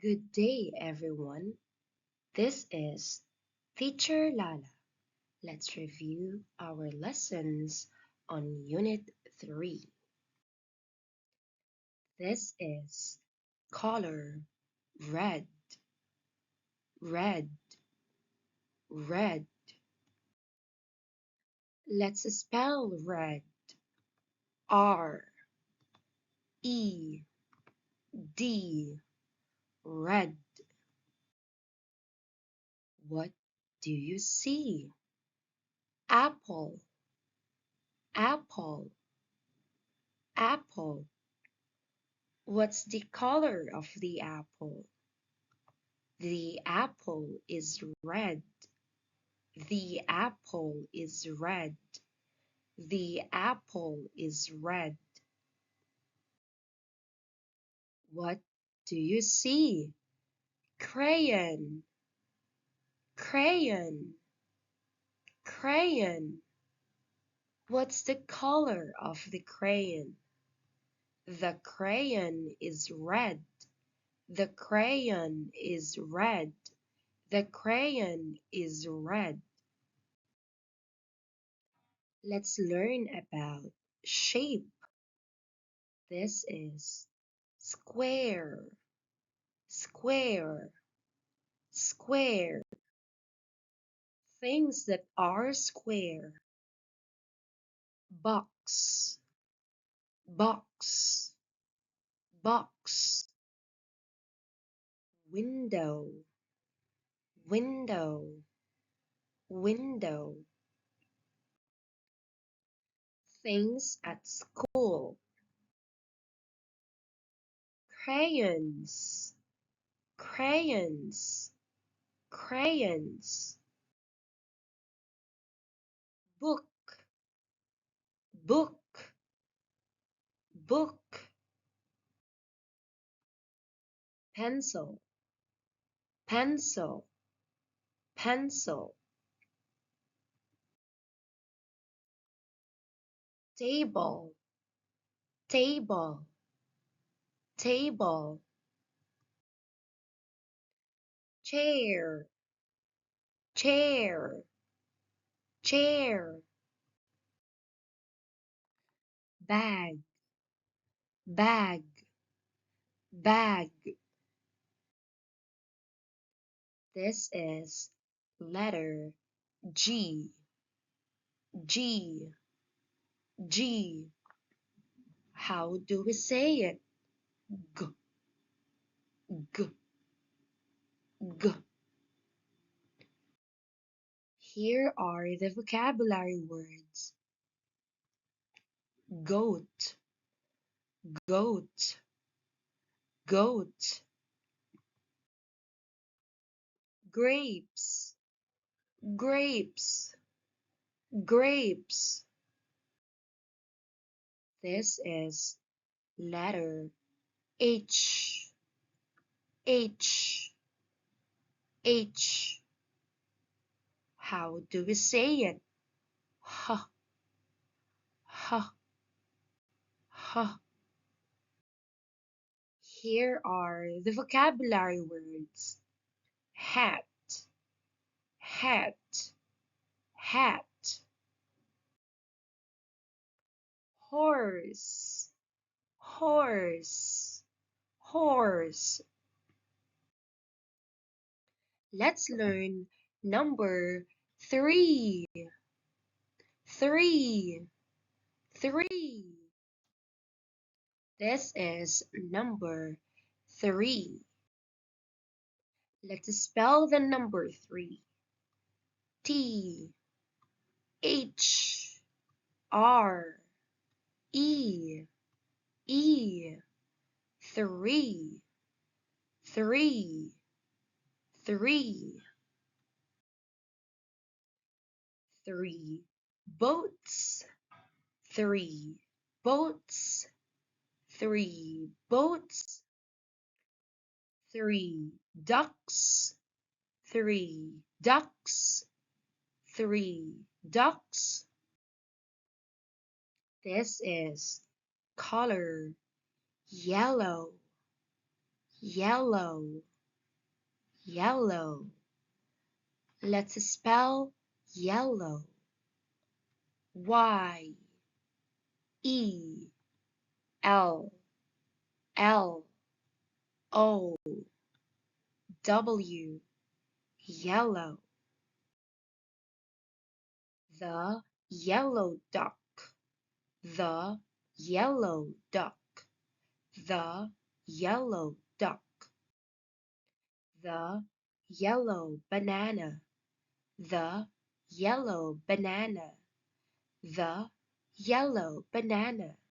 Good day, everyone. This is Teacher Lala. Let's review our lessons on Unit 3. This is color red, red, red. Let's spell red. R E D, red. What do you see? Apple, apple, apple. What's the color of the apple? The apple is red. The apple is red. The apple is red. What do you see? Crayon, crayon, crayon. What's the color of the crayon? The crayon is red. The crayon is red. The crayon is red. Let's learn about shape. This is square, square, square. Things that are square. Box, box, box. Window, window, window. Things at school. Crayons, crayons, crayons. Book, book, book. Pencil, pencil, pencil. Table, table, table. Chair, chair, chair. Bag, bag, bag. This is letter G, G, G. How do we say it? G, G, G. Here are the vocabulary words. Goat, goat, goat. Grapes, grapes, grapes. This is letter H, H, H. How do we say it? H, H, H. Here are the vocabulary words. Hat, hat, hat. Horse, horse, horse. Let's learn number 3. 3, 3. This is number 3. Let's spell the number 3. T, H, R, E, E. 3, 3, 3. 3 boats, 3 boats, 3 boats. 3 ducks, 3 ducks, 3 ducks. This is color yellow, yellow, yellow. Let's spell yellow. Y E L L O W, yellow. The yellow duck. The yellow duck. The yellow duck. The yellow banana. The yellow banana. The yellow banana.